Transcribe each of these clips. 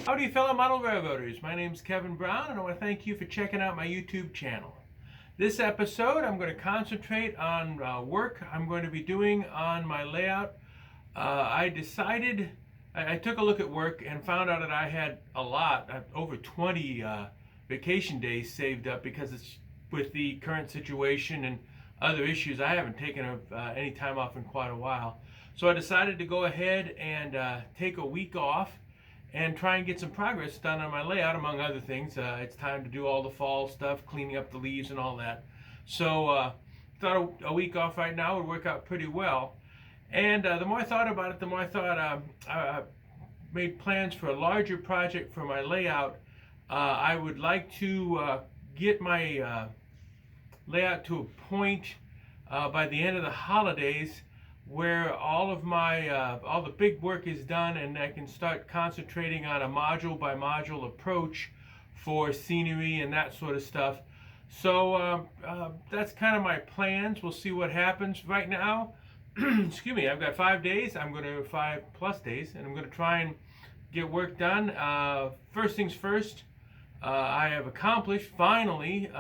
Howdy fellow model railroaders, my name is Kevin Brown and I want to thank you for checking out my YouTube channel. This episode I'm going to concentrate on work I'm going to be doing on my layout. I took a look at work and found out that I had a lot, over 20 vacation days saved up because it's with the current situation and other issues. I haven't taken any time off in quite a while. So I decided to go ahead and take a week off and try and get some progress done on my layout, among other things. It's time to do all the fall stuff, cleaning up the leaves and all that. So thought a week off right now would work out pretty well. And the more I thought about it, the more I thought I made plans for a larger project for my layout. I would like to get my layout to a point by the end of the holidays where all the big work is done and I can start concentrating on a module by module approach for scenery and that sort of stuff. So that's kind of my plans. We'll see what happens. Right now, excuse me, I've got 5 days. 5+ days, and I'm going to try and get work done. First things first, I have accomplished finally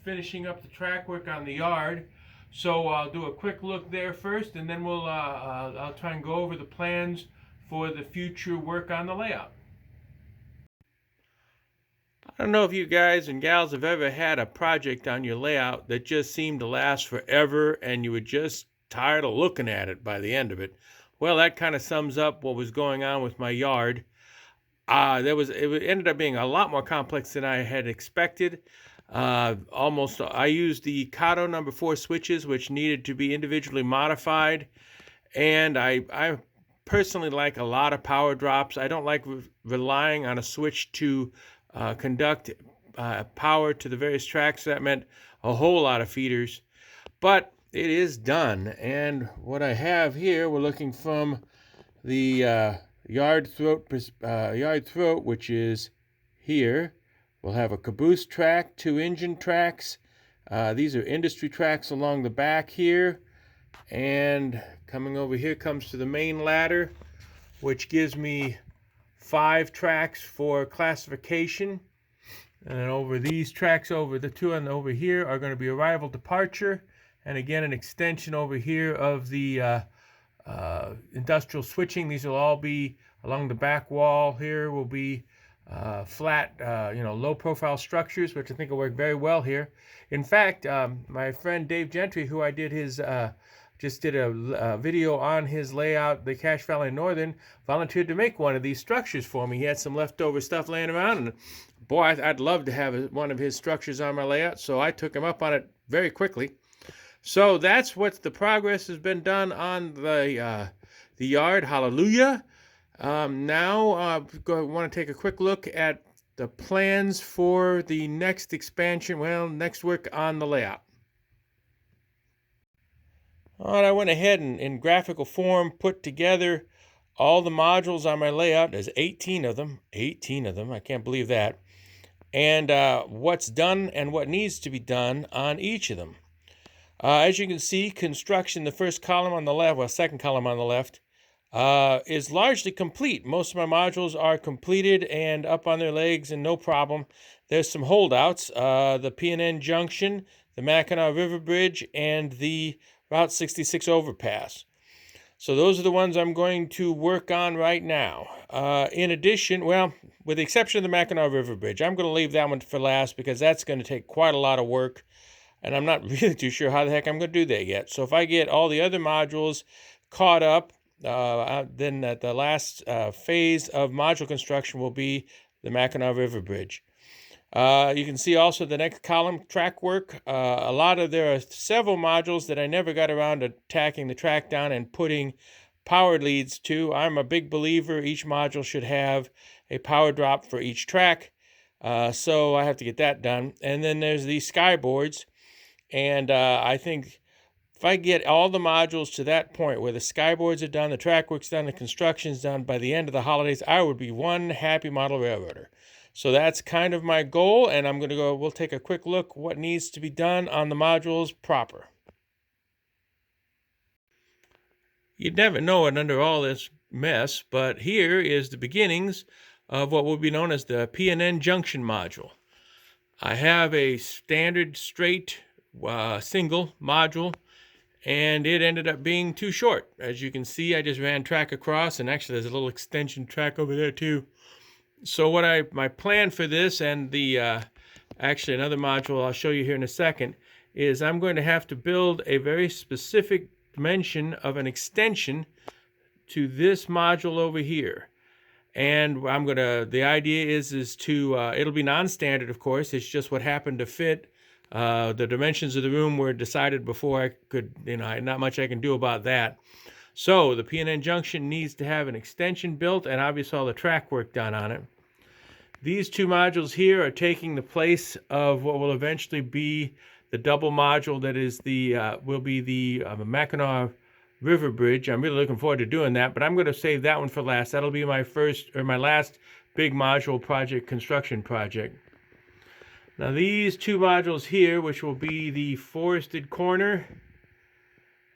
finishing up the track work on the yard. So I'll do a quick look there first, and then I'll try and go over the plans for the future work on the layout. I don't know if you guys and gals have ever had a project on your layout that just seemed to last forever and you were just tired of looking at it by the end of it. Well, that kind of sums up what was going on with my yard. It ended up being a lot more complex than I had expected. I used the Kato number 4 switches, which needed to be individually modified, and I personally like a lot of power drops. I don't like relying on a switch to conduct power to the various tracks. That meant a whole lot of feeders, but it is done. And what I have here, we're looking from the yard throat, which is here. We'll have a caboose track, 2 engine tracks. These are industry tracks along the back here. And coming over here comes to the main ladder, which gives me 5 tracks for classification. And then over these tracks, over the 2 and over here, are going to be arrival departure. And again, an extension over here of the industrial switching. These will all be along the back wall. Here will be flat, low profile structures, which I think will work very well here. In fact, my friend Dave Gentry, who I did just did a video on his layout, the Cache Valley Northern, volunteered to make one of these structures for me. He had some leftover stuff laying around, and boy, I'd love to have one of his structures on my layout, so I took him up on it very quickly. So that's what the progress has been done on the yard. Hallelujah. Now I want to take a quick look at the plans for the next expansion, next work on the layout. All right, I went ahead and in graphical form put together all the modules on my layout. There's 18 of them. 18 of them. I can't believe that. And what's done and what needs to be done on each of them. As you can see, construction, the first column on the left, second column on the left, is largely complete. Most of my modules are completed and up on their legs and no problem. There's some holdouts, the PNN Junction, the Mackinac River Bridge, and the Route 66 overpass. So those are the ones I'm going to work on right now. In addition, with the exception of the Mackinac River Bridge, I'm going to leave that one for last because that's going to take quite a lot of work. And I'm not really too sure how the heck I'm going to do that yet. So if I get all the other modules caught up, then the last phase of module construction will be the Mackinac River Bridge. You can see also the next column, track work. There are several modules that I never got around to tacking the track down and putting power leads to. I'm a big believer each module should have a power drop for each track. So I have to get that done. And then there's these skyboards. And I think if I get all the modules to that point where the skyboards are done, the track work's done, the construction's done, by the end of the holidays, I would be one happy model railroader. So that's kind of my goal, and we'll take a quick look what needs to be done on the modules proper. You'd never know it under all this mess, but here is the beginnings of what will be known as the PNN junction module. I have a standard straight single module, and it ended up being too short. As you can see, I just ran track across, and actually there's a little extension track over there too. So my plan for this, and the actually another module I'll show you here in a second, is I'm going to have to build a very specific dimension of an extension to this module over here. And the idea is to, it'll be non-standard, of course. It's just what happened to fit. The dimensions of the room were decided before I could, not much I can do about that. So the PNN junction needs to have an extension built, and obviously all the track work done on it. These two modules here are taking the place of what will eventually be the double module that is will be the Mackinac River Bridge. I'm really looking forward to doing that, but I'm going to save that one for last. That'll be my last big module project, construction project. Now these two modules here, which will be the Forested Corner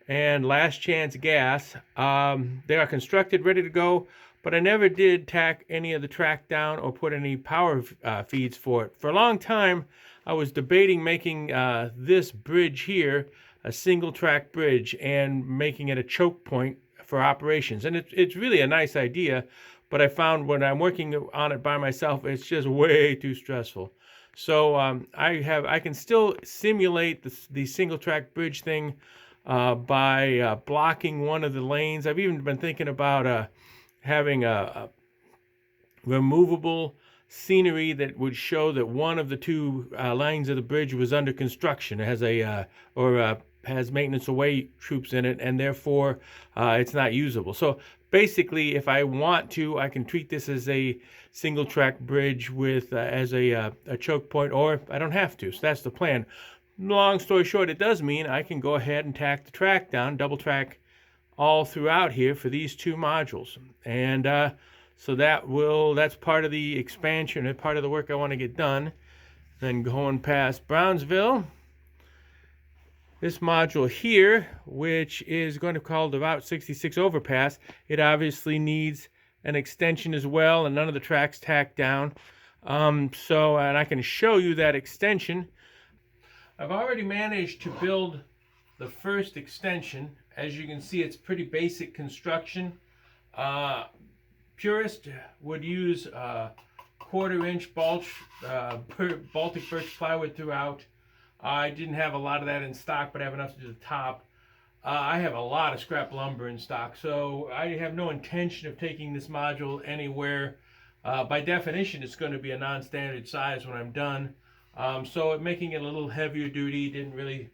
and Last Chance Gas, they are constructed, ready to go, but I never did tack any of the track down or put any power feeds for it. For a long time, I was debating making this bridge here a single track bridge and making it a choke point for operations. And it's really a nice idea, but I found when I'm working on it by myself, it's just way too stressful. So I can still simulate the single track bridge thing by blocking one of the lanes. I've even been thinking about having a removable scenery that would show that one of the two lanes of the bridge was under construction. It has has maintenance away troops in it, and therefore it's not usable. So basically, if I want to, I can treat this as a single track bridge with as a choke point, or I don't have to. So that's the plan. Long story short, it does mean I can go ahead and tack the track down, double track all throughout here for these two modules. And so that's part of the expansion and part of the work I want to get done. Then going past Brownsville, this module here, which is going to be called the Route 66 overpass, it obviously needs an extension as well, and none of the tracks tacked down. And I can show you that extension. I've already managed to build the first extension. As you can see, it's pretty basic construction. Purist would use 1/4 inch Baltic birch plywood throughout. I didn't have a lot of that in stock, but I have enough to do the top. I have a lot of scrap lumber in stock, so I have no intention of taking this module anywhere. By definition, it's going to be a non-standard size when I'm done. So making it a little heavier duty didn't really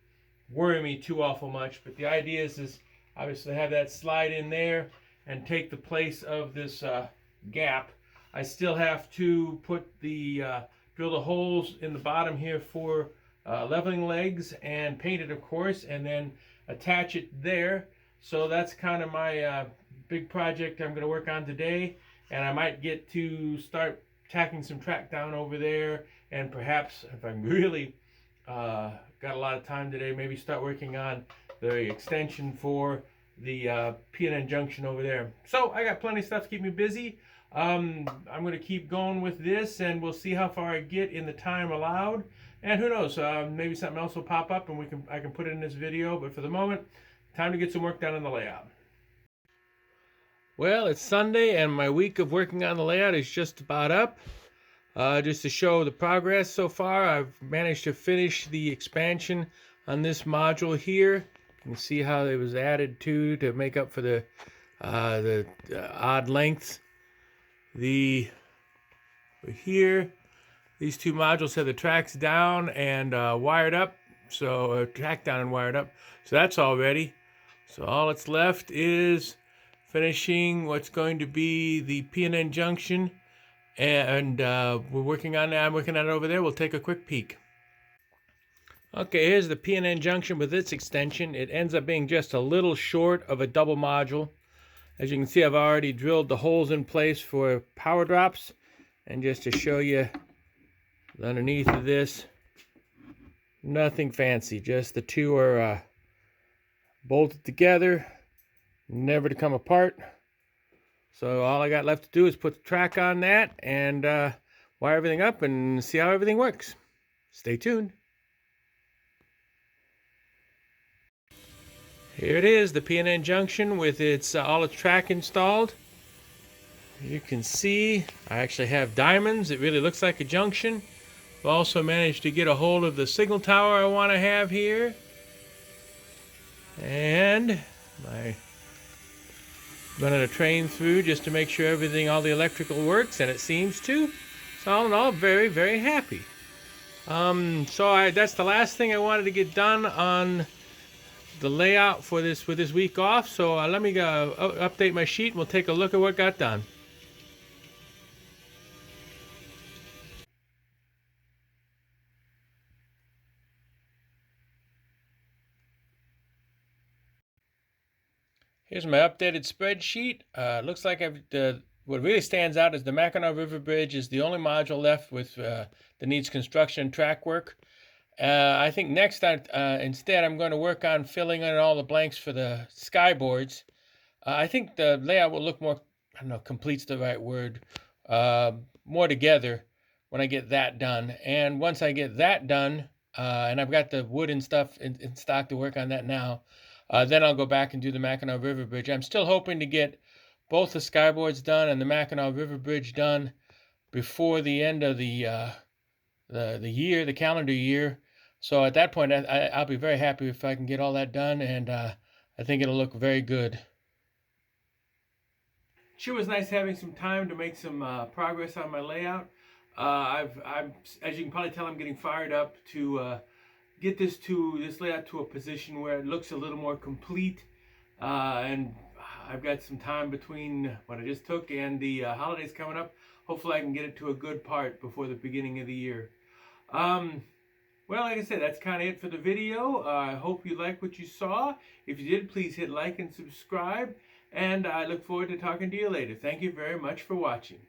worry me too awful much. But the idea is obviously have that slide in there and take the place of this gap. I still have to put drill the holes in the bottom here for leveling legs and paint it, of course, and then attach it there. So that's kind of my big project I'm going to work on today, and I might get to start tacking some track down over there, and perhaps if I'm really got a lot of time today, maybe start working on the extension for the PNN junction over there. So I got plenty of stuff to keep me busy. I'm going to keep going with this, and we'll see how far I get in the time allowed. And who knows, maybe something else will pop up and I can put it in this video. But for the moment, time to get some work done on the layout. Well, it's Sunday, and my week of working on the layout is just about up. Just to show the progress so far, I've managed to finish the expansion on this module here. You can see how it was added to make up for the odd lengths. Here, these two modules have the tracks down and wired up, so track down and wired up. So that's all ready. So all that's left is finishing what's going to be the PNN junction, and we're working on that. I'm working on it over there. We'll take a quick peek. Okay, here's the PNN junction with its extension. It ends up being just a little short of a double module. As you can see, I've already drilled the holes in place for power drops. And just to show you underneath of this, nothing fancy. Just the two are bolted together, never to come apart. So all I got left to do is put the track on that and wire everything up and see how everything works. Stay tuned. Here it is, the P&N junction with all its track installed. You can see I actually have diamonds. It really looks like a junction. I've also managed to get a hold of the signal tower I want to have here. And I'm running a train through just to make sure everything, all the electrical works, and it seems to. So all in all, very, very happy. That's the last thing I wanted to get done on the layout for this week off. So let me update my sheet and we'll take a look at what got done. Here's my updated spreadsheet. Looks like what really stands out is the Mackinac River Bridge is the only module left with that needs construction and track work. I think next instead I'm going to work on filling in all the blanks for the skyboards. I think the layout will look more, I don't know, complete's the right word, more together when I get that done. And once I get that done, and I've got the wood and stuff in stock to work on that now, then I'll go back and do the Mackinac River Bridge. I'm still hoping to get both the skyboards done and the Mackinac River Bridge done before the end of the year, the calendar year. So at that point, I'll be very happy if I can get all that done, and I think it'll look very good. Sure was nice having some time to make some progress on my layout. As you can probably tell, I'm getting fired up to get this layout to a position where it looks a little more complete, and I've got some time between what I just took and the holidays coming up. Hopefully I can get it to a good part before the beginning of the year. Well, like I said, that's kind of it for the video. I hope you liked what you saw. If you did, please hit like and subscribe, and I look forward to talking to you later. Thank you very much for watching.